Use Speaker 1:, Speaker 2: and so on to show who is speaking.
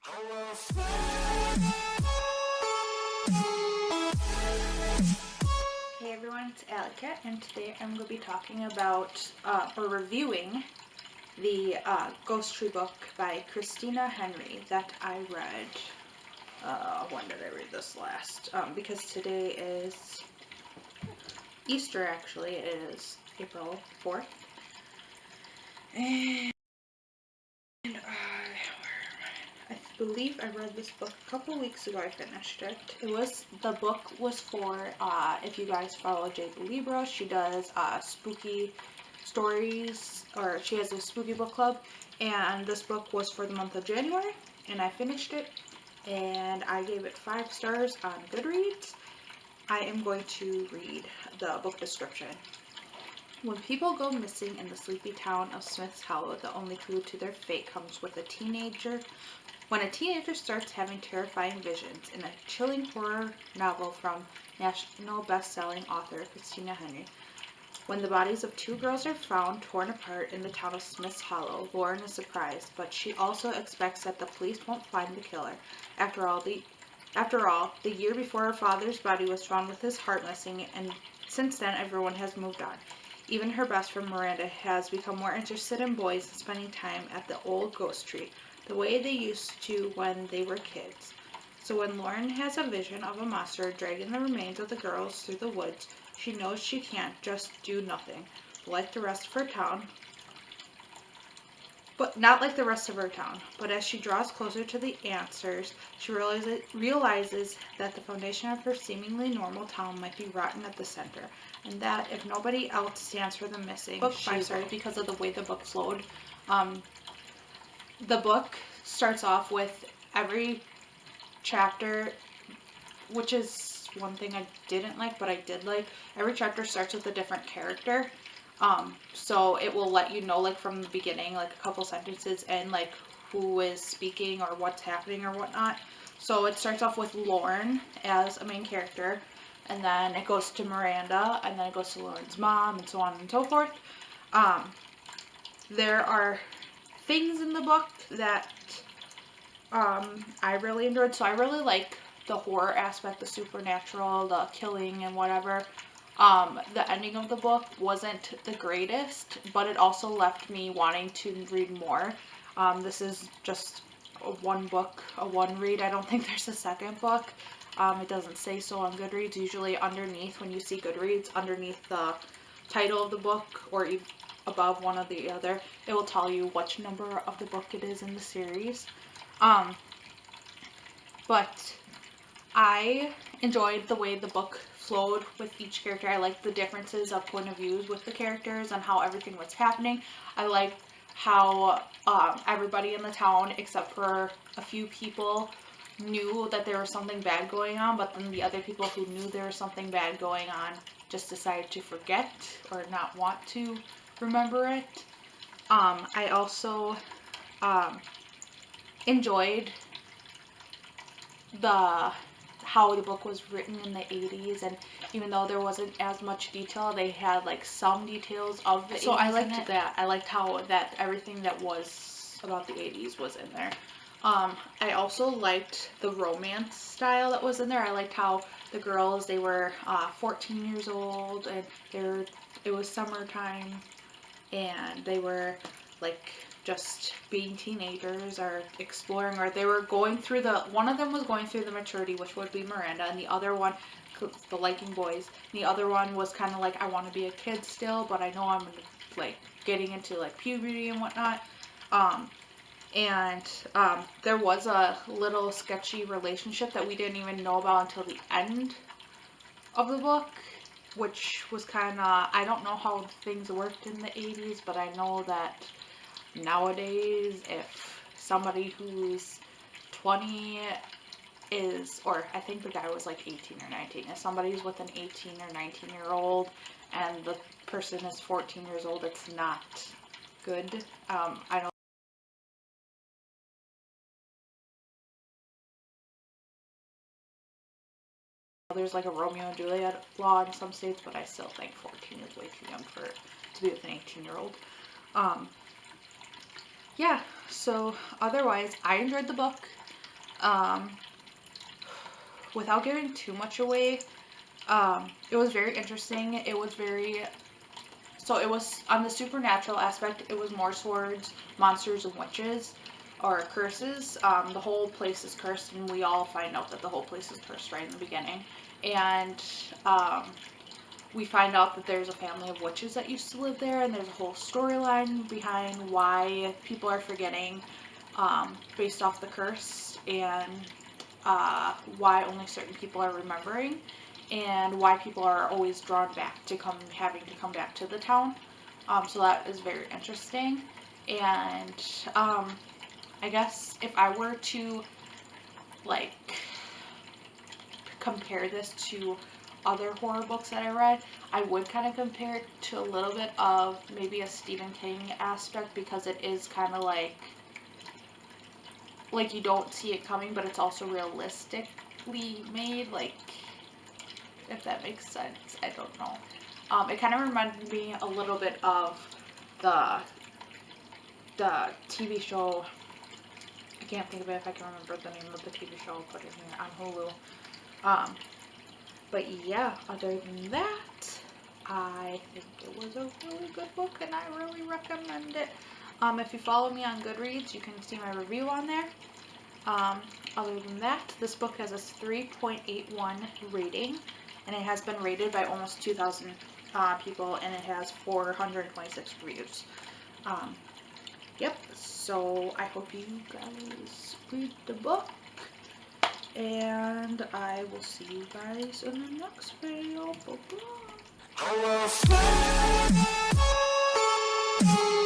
Speaker 1: Hey everyone, it's Aliee Kat, and today I'm going to be talking about, or reviewing, the Ghost Tree book by Christina Henry that I read. When did I read this last? Because today is Easter, actually. It is April 4th. And I believe I read this book a couple weeks ago. I finished it. The book was for, if you guys follow Jade Libra, she does spooky stories, or she has a spooky book club, and this book was for the month of January, and I finished it, and I gave it 5 stars on Goodreads. I am going to read the book description. When people go missing in the sleepy town of Smith's Hollow, the only clue to their fate comes when a teenager starts having terrifying visions. In a chilling horror novel from national best-selling author Christina Henry. When the bodies of 2 girls are found torn apart in the town of Smith's Hollow, Lauren is surprised, but she also expects that the police won't find the killer. After all, the year before her father's body was found with his heart missing, and since then everyone has moved on. Even her best friend Miranda has become more interested in boys and spending time at the old ghost tree, the way they used to when they were kids. So when Lauren has a vision of a monster dragging the remains of the girls through the woods, she knows she can't just do nothing, like the rest of her town. But not like the rest of her town. But as she draws closer to the answers, she realizes that the foundation of her seemingly normal town might be rotten at the center, and that if nobody else stands for the missing, book 5 stars because of the way the book flowed. The book starts off with every chapter, which is one thing I didn't like, but I did like. Every chapter starts with a different character. So it will let you know, like, from the beginning, like, a couple sentences and, like, who is speaking or what's happening or whatnot. So it starts off with Lauren as a main character, and then it goes to Miranda, and then it goes to Lauren's mom, and so on and so forth. There are things in the book that I really enjoyed. So I really like the horror aspect, the supernatural, the killing and whatever. The ending of the book wasn't the greatest, but it also left me wanting to read more. This is just one book, a one read. I don't think there's a second book. It doesn't say so on Goodreads. Usually underneath, when you see Goodreads, underneath the title of the book or above one or the other, it will tell you which number of the book it is in the series. But I enjoyed the way the book flowed with each character. I liked the differences of point of views with the characters and how everything was happening. I liked how everybody in the town, except for a few people, knew that there was something bad going on, but then the other people who knew there was something bad going on just decided to forget or not want to remember it. I also enjoyed how the book was written in the 80s, and even though there wasn't as much detail, they had like some details of the 80s. So I liked that. I liked how that everything that was about the 80s was in there. I also liked the romance style that was in there. I liked how the girls, they were 14 years old, and it was summertime, and they were like just being teenagers or exploring, or they were going through one of them was going through the maturity, which would be Miranda, and the other one, the liking boys, and the other one was kind of like, I want to be a kid still, but I know I'm like getting into like puberty and whatnot. There was a little sketchy relationship that we didn't even know about until the end of the book, which was kind of, I don't know how things worked in the 80s, but I know that nowadays, if somebody who's 20 or I think the guy was like 18 or 19, if somebody's with an 18 or 19-year-old and the person is 14 years old, it's not good. I don't There's like a Romeo and Juliet law in some states, but I still think 14 is way too young to be with an 18-year-old. Yeah, so otherwise, I enjoyed the book. Without giving too much away, it was very interesting. It was very, so it was on the supernatural aspect, it was more towards monsters and witches or curses. The whole place is cursed, and we all find out that the whole place is cursed right in the beginning. And we find out that there's a family of witches that used to live there, and there's a whole storyline behind why people are forgetting, based off the curse, and why only certain people are remembering, and why people are always drawn back to having to come back to the town. So that is very interesting. And I guess if I were to like compare this to other horror books that I read, I would kind of compare it to a little bit of maybe a Stephen King aspect, because it is kind of like you don't see it coming, but it's also realistically made, like, if that makes sense. I don't know. It kind of reminded me a little bit of the TV show. I can't think of it. If I can remember the name of the TV show, I'll put it here on Hulu. But yeah, other than that, I think it was a really good book, and I really recommend it. If you follow me on Goodreads, you can see my review on there. Other than that, this book has a 3.81 rating, and it has been rated by almost 2,000 people, and it has 426 reviews. Yep, so I hope you guys read the book, and I will see you guys in the next video. Bye-bye.